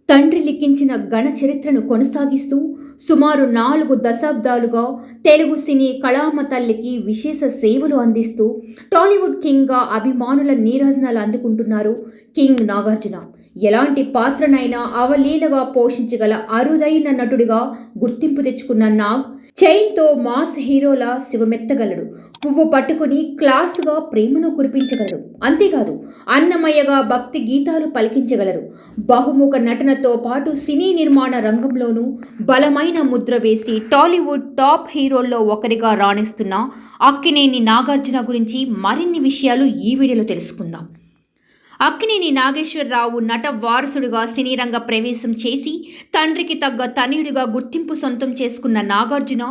తండ్రి లిఖించిన ఘన చరిత్రను కొనసాగిస్తూ సుమారు 4 దశాబ్దాలుగా తెలుగు సినీ కళామ తల్లికి విశేష సేవలు అందిస్తూ టాలీవుడ్ కింగ్గా అభిమానుల నీరాజనాలు అందుకుంటున్నారు కింగ్ నాగార్జున. ఎలాంటి పాత్రనైనా అవలీలగా పోషించగల అరుదైన నటుడిగా గుర్తింపు తెచ్చుకున్న నాగ్ చైన్తో మాస్ హీరోలా శివమెత్తగలడు. పువ్వు పట్టుకుని క్లాసుగా ప్రేమను కురిపించగలడు. అంతేకాదు అన్నమయ్యగా భక్తి గీతాలు పలికించగలరు. బహుముఖ నటనతో పాటు సినీ నిర్మాణ రంగంలోనూ బలమైన ముద్ర వేసి టాలీవుడ్ టాప్ హీరోల్లో ఒకరిగా రాణిస్తున్న అక్కినేని నాగార్జున గురించి మరిన్ని విషయాలు ఈ వీడియోలో తెలుసుకుందాం. అక్కినేని నాగేశ్వరరావు నట వారసుడిగా సినీ రంగ ప్రవేశం చేసి తండ్రికి తగ్గ తనయుడిగా గుర్తింపు సొంతం చేసుకున్న నాగార్జున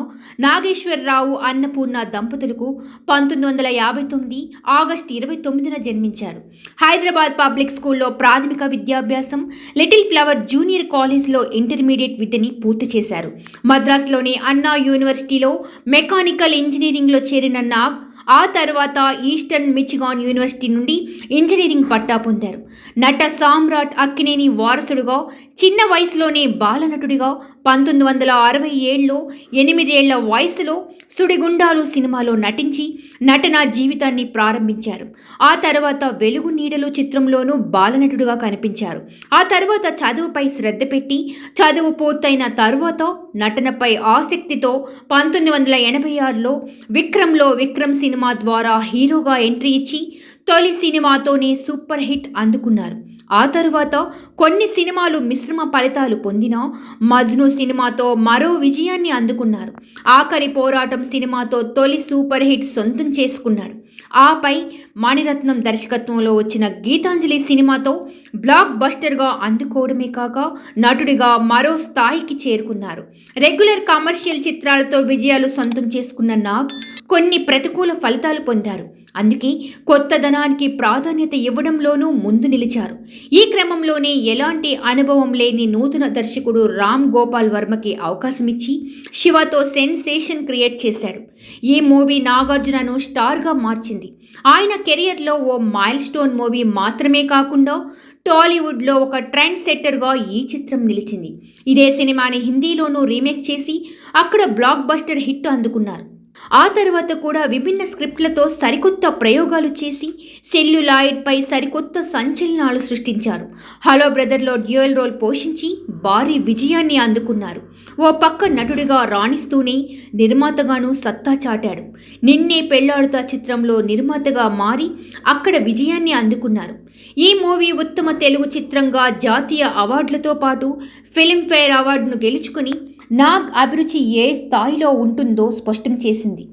నాగేశ్వరరావు అన్నపూర్ణ దంపతులకు 1959 ఆగస్టు 29న జన్మించారు. హైదరాబాద్ పబ్లిక్ స్కూల్లో ప్రాథమిక విద్యాభ్యాసం, లిటిల్ ఫ్లవర్ జూనియర్ కాలేజ్లో ఇంటర్మీడియట్ విద్యని పూర్తి చేశారు. మద్రాసులోని అన్నా యూనివర్సిటీలో మెకానికల్ ఇంజనీరింగ్లో చేరిన నాగ్ ఆ తర్వాత ఈస్టర్న్ మిచిగాన్ యూనివర్సిటీ నుండి ఇంజనీరింగ్ పట్టా పొందారు. నట సామ్రాట్ అక్కినేని వారసుడుగా చిన్న వయసులోనే బాలనటుడిగా 1967లో 8 ఏళ్ల వయసులో సుడిగుండాలు సినిమాలో నటించి నటనా జీవితాన్ని ప్రారంభించారు. ఆ తర్వాత వెలుగు నీడలు చిత్రంలోనూ బాలనటుడిగా కనిపించారు. ఆ తర్వాత చదువుపై శ్రద్ధ పెట్టి చదువు పూర్తయిన తరువాత నటనపై ఆసక్తితో 1986లో విక్రమ్లో విక్రమ్ సినిమా ద్వారా హీరోగా ఎంట్రీ ఇచ్చి తొలి సినిమాతోనే సూపర్ హిట్ అందుకున్నారు. ఆ తరువాత కొన్ని సినిమాలు మిశ్రమ ఫలితాలు పొందినా మజ్ను సినిమాతో మరో విజయాన్ని అందుకున్నారు. ఆఖరి పోరాటం సినిమాతో తొలి సూపర్ హిట్ సొంతం చేసుకున్నాడు. ఆపై మణిరత్నం దర్శకత్వంలో వచ్చిన గీతాంజలి సినిమాతో బ్లాక్ బస్టర్గా అందుకోవడమే కాక నటుడిగా మరో స్థాయికి చేరుకున్నారు. రెగ్యులర్ కమర్షియల్ చిత్రాలతో విజయాలు సొంతం చేసుకున్న నాగ్ కొన్ని ప్రతికూల ఫలితాలు పొందారు. అందుకే కొత్తదనానికి ప్రాధాన్యత ఇవ్వడంలోనూ ముందు నిలిచారు. ఈ క్రమంలోనే ఎలాంటి అనుభవం లేని నూతన దర్శకుడు రామ్ గోపాల్ వర్మకి అవకాశమిచ్చి శివతో సెన్సేషన్ క్రియేట్ చేశాడు. ఈ మూవీ నాగార్జునను స్టార్గా మార్చింది. ఆయన కెరియర్లో ఓ మైల్ స్టోన్ మూవీ మాత్రమే కాకుండా టాలీవుడ్లో ఒక ట్రెండ్ సెట్టర్గా ఈ చిత్రం నిలిచింది. ఇదే సినిమాని హిందీలోనూ రీమేక్ చేసి అక్కడ బ్లాక్ బస్టర్ హిట్ అందుకున్నారు. ఆ తర్వాత కూడా విభిన్న స్క్రిప్ట్లతో సరికొత్త ప్రయోగాలు చేసి సెల్యులాయిడ్పై సరికొత్త సంచలనాలు సృష్టించారు. హలో బ్రదర్లో డ్యూయల్ రోల్ పోషించి భారీ విజయాన్ని అందుకున్నారు. ఓ పక్క నటుడిగా రాణిస్తూనే నిర్మాతగాను సత్తా చాటాడు. నిన్నే పెళ్లాడుతా చిత్రంలో నిర్మాతగా మారి అక్కడ విజయాన్ని అందుకున్నారు. ఈ మూవీ ఉత్తమ తెలుగు చిత్రంగా జాతీయ అవార్డులతో పాటు ఫిల్మ్ఫేర్ అవార్డును గెలుచుకుని నాగ్ అభిరుచి ఏ స్థాయిలో ఉంటుందో స్పష్టం చేసింది.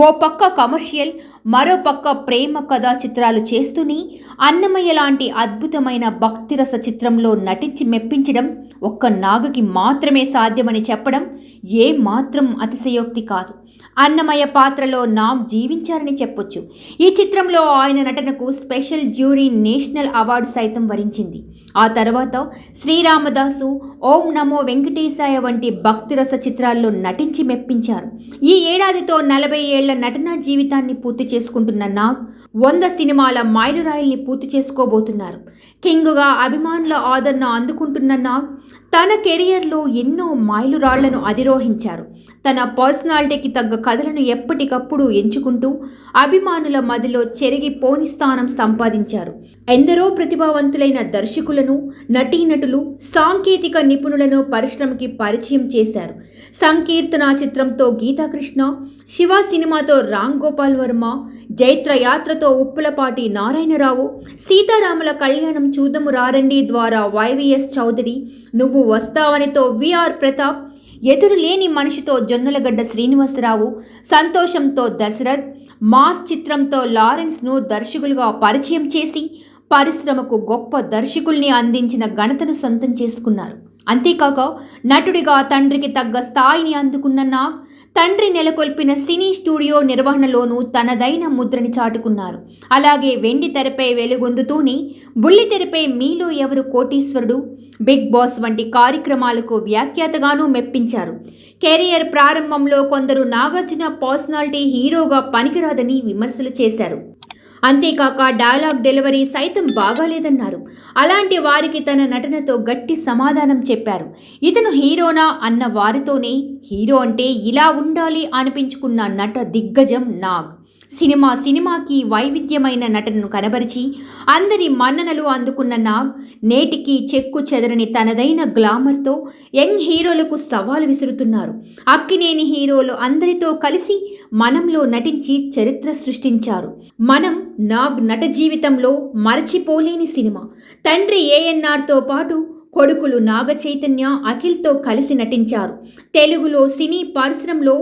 ఓ పక్క కమర్షియల్, మరో పక్క ప్రేమ కథా చిత్రాలు చేస్తూనే అన్నమయ్య లాంటి అద్భుతమైన భక్తిరస చిత్రంలో నటించి మెప్పించడం ఒక్క నాగకి మాత్రమే సాధ్యమని చెప్పడం ఏ మాత్రం అతిశయోక్తి కాదు. అన్నమయ్య పాత్రలో నాగ్ జీవించారని చెప్పొచ్చు. ఈ చిత్రంలో ఆయన నటనకు స్పెషల్ జ్యూరీ నేషనల్ అవార్డు సైతం వరించింది. ఆ తర్వాత శ్రీరామదాసు, ఓం నమో వెంకటేశాయ వంటి భక్తిరస చిత్రాల్లో నటించి మెప్పించారు. ఈ ఏడాదితో 40 ఏళ్ల నటనా జీవితాన్ని పూర్తి చేసుకుంటున్న నాగ్ 100 సినిమాల మైలురాయిల్ని పూర్తి చేసుకోబోతున్నారు. కింగ్గా అభిమానుల ఆదరణ అందుకుంటున్న నాగ్ తన కెరియర్లో ఎన్నో మైలురాళ్లను అధిరోహించారు. తన పర్సనాలిటీకి తగ్గ కథలను ఎప్పటికప్పుడు ఎంచుకుంటూ అభిమానుల మదిలో చెరిగిపోని స్థానం సంపాదించారు. ఎందరో ప్రతిభావంతులైన దర్శకులను, నటీనటులు, సాంకేతిక నిపుణులను పరిశ్రమకి పరిచయం చేశారు. సంకీర్తన చిత్రంతో గీతాకృష్ణ, శివ సినిమాతో రామ్ గోపాల్ వర్మ, జైత్ర యాత్రతో ఉప్పులపాటి నారాయణరావు, సీతారాముల కళ్యాణం చూద్దాము రారండి ద్వారా వైవిఎస్ చౌదరి, నువ్వు వస్తావనితో విఆర్ ప్రతాప్, ఎదురులేని మనిషితో జొన్నలగడ్డ శ్రీనివాసరావు, సంతోషంతో దశరథ్, మాస్ చిత్రంతో లారెన్స్ను దర్శకులుగా పరిచయం చేసి పరిశ్రమకు గొప్ప దర్శకుల్ని అందించిన ఘనతను సొంతం చేసుకున్నారు. అంతేకాక నటుడిగా తండ్రికి తగ్గ స్థాయిని అందుకున్న నాగ్ తండ్రి నెలకొల్పిన సినీ స్టూడియో నిర్వహణలోనూ తనదైన ముద్రని చాటుకున్నారు. అలాగే వెండి తెరపై వెలుగొందుతూనే బుల్లి తెరపై మీలో ఎవరు కోటీశ్వరుడు, బిగ్ బాస్ వంటి కార్యక్రమాలకు వ్యాఖ్యాతగానూ మెప్పించారు. కెరియర్ ప్రారంభంలో కొందరు నాగార్జున పర్సనాలిటీ హీరోగా పనికిరాదని విమర్శలు చేశారు. అంతేకాక డైలాగ్ డెలివరీ సైతం బాగాలేదన్నారు. అలాంటి వారికి తన నటనతో గట్టి సమాధానం చెప్పారు. ఇతను హీరోనా అన్న వారితోనే హీరో అంటే ఇలా ఉండాలి అనిపించుకున్న నట దిగ్గజం నాగ్. సినిమాకి వైవిధ్యమైన నటనను కనబరిచి అందరి మన్ననలు అందుకున్న నాగ్ నేటికి చెక్కు చెదరని తనదైన గ్లామర్తో యంగ్ హీరోలకు సవాలు విసురుతున్నారు. అక్కినేని హీరోలు అందరితో కలిసి మనంలో నటించి చరిత్ర సృష్టించారు. మనం నాగ్ నట జీవితంలో మరచిపోలేని సినిమా. తండ్రి ఏఎన్ఆర్తో పాటు కొడుకులు నాగ చైతన్య, అఖిల్తో కలిసి నటించారు. తెలుగులో సినీ పరిశ్రమలో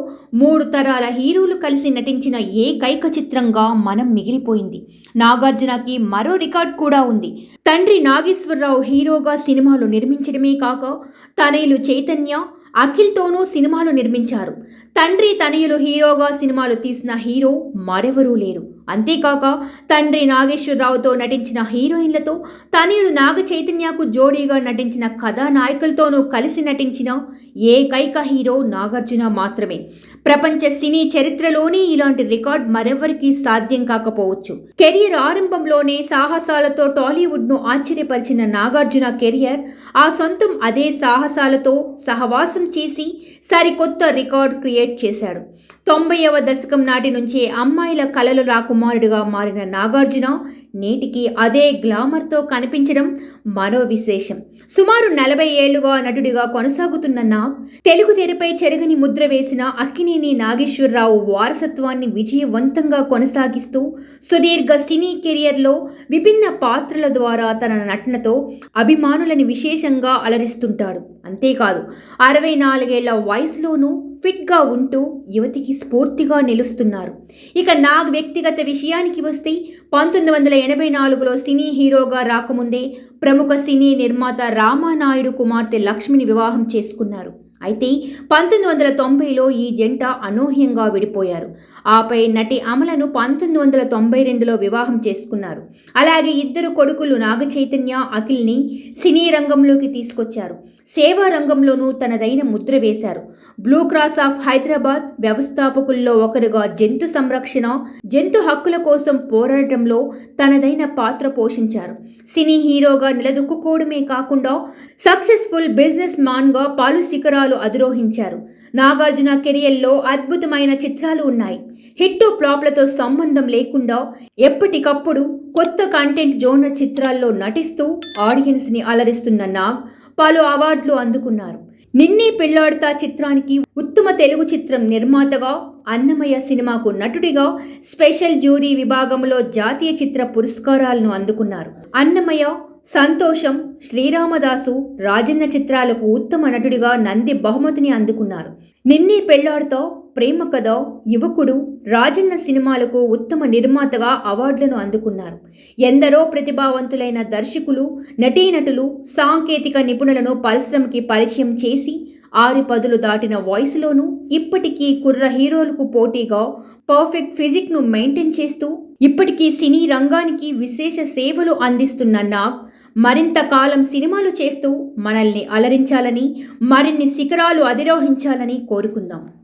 3 తరాల హీరోలు కలిసి నటించిన ఏకైక చిత్రంగా మనం మిగిలిపోయింది. నాగార్జునకి మరో రికార్డ్ కూడా ఉంది. తండ్రి నాగేశ్వరరావు హీరోగా సినిమాలు నిర్మించడమే కాక తనయులు చైతన్య, అఖిల్తోనూ సినిమాలు నిర్మించారు. తండ్రి తనయులు హీరోగా సినిమాలు తీసిన హీరో మరెవరూ లేరు. అంతేకాక తండ్రి నాగేశ్వరరావుతో నటించిన హీరోయిన్లతో తనయుడు నాగ చైతన్యకు జోడీగా నటించిన కథానాయకులతోనూ కలిసి నటించిన ఏకైక హీరో నాగార్జున మాత్రమే. ప్రపంచ సినీ చరిత్రలోనే ఇలాంటి రికార్డ్ మరెవరికీ సాధ్యం కాకపోవచ్చు. కెరియర్ ఆరంభంలోనే సాహసాలతో టాలీవుడ్ను ఆశ్చర్యపరిచిన నాగార్జున కెరియర్ ఆ సొంతం అదే సాహసాలతో సహవాసం చేసి సరికొత్త రికార్డ్ క్రియేట్ చేశాడు. 90వ దశకం నాటి నుంచే అమ్మాయిల కలల రాకుమారుడిగా మారిన నాగార్జున నేటికి అదే గ్లామర్తో కనిపించడం మరో విశేషం. సుమారు 40 ఏళ్లుగా నటుడిగా కొనసాగుతున్న నాగ్ తెలుగు తెరపై చెరగని ముద్ర వేసిన అక్కినేని నాగేశ్వరరావు వారసత్వాన్ని విజయవంతంగా కొనసాగిస్తూ సుదీర్ఘ సినీ కెరియర్లో విభిన్న పాత్రల ద్వారా తన నటనతో అభిమానులని విశేషంగా అలరిస్తుంటాడు. అంతేకాదు 64 ఏళ్ల వయసులోనూ ఫిట్గా ఉంటూ యువతికి స్ఫూర్తిగా నిలుస్తున్నారు. ఇక నాగ్ వ్యక్తిగత విషయానికి వస్తే 1984లో సినీ హీరోగా రాకముందే ప్రముఖ సినీ నిర్మాత రామానాయుడు కుమార్తె లక్ష్మిని వివాహం చేసుకున్నారు. అయితే 1990లో ఈ జంట అనూహ్యంగా విడిపోయారు. ఆపై నటి అమలను 1992లో వివాహం చేసుకున్నారు. అలాగే 2 కొడుకులు నాగ చైతన్య, అఖిల్ని సినీ రంగంలోకి తీసుకొచ్చారు. సేవా రంగంలోనూ తనదైన ముద్ర వేశారు. బ్లూ క్రాస్ ఆఫ్ హైదరాబాద్ వ్యవస్థాపకుల్లో ఒకరుగా జంతు సంరక్షణ, జంతు హక్కుల కోసం పోరాటంలో తనదైన పాత్ర పోషించారు. సినీ హీరోగా నిలదొక్కుకోవడమే కాకుండా సక్సెస్ఫుల్ బిజినెస్ మ్యాన్గా పలు శిఖరాలు అధిరోహించారు. నాగార్జున కెరియర్లో అద్భుతమైన చిత్రాలు ఉన్నాయి. హిట్టు ఫ్లాప్లతో సంబంధం లేకుండా ఎప్పటికప్పుడు కొత్త కంటెంట్ జోనర్ చిత్రాల్లో నటిస్తూ ఆడియన్స్ని అలరిస్తున్న నాగ్ పలు అవార్డులు అందుకున్నారు. నిన్నే పెళ్లాడతా చిత్రానికి ఉత్తమ తెలుగు చిత్రం నిర్మాతగా, అన్నమయ్య సినిమాకు నటుడిగా స్పెషల్ జ్యూరీ విభాగంలో జాతీయ చిత్ర పురస్కారాలను అందుకున్నారు. అన్నమయ్య, సంతోషం, శ్రీరామదాసు, రాజన్న చిత్రాలకు ఉత్తమ నటుడిగా నంది బహుమతిని అందుకున్నారు. నిన్నే పెళ్లాడతా, ప్రేమ కథ, యువకుడు, రాజన్న సినిమాలకు ఉత్తమ నిర్మాతగా అవార్డులను అందుకున్నారు. ఎందరో ప్రతిభావంతులైన దర్శకులు, నటీనటులు, సాంకేతిక నిపుణులను పరిశ్రమకి పరిచయం చేసి 6 పదులు దాటిన వయసులోనూ ఇప్పటికీ కుర్ర హీరోలకు పోటీగా పర్ఫెక్ట్ ఫిజిక్ను మెయింటైన్ చేస్తూ ఇప్పటికీ సినీ రంగానికి విశేష సేవలు అందిస్తున్న నాగ్ మరింత కాలం సినిమాలు చేస్తూ మనల్ని అలరించాలని, మరిన్ని శిఖరాలు అధిరోహించాలని కోరుకుందాం.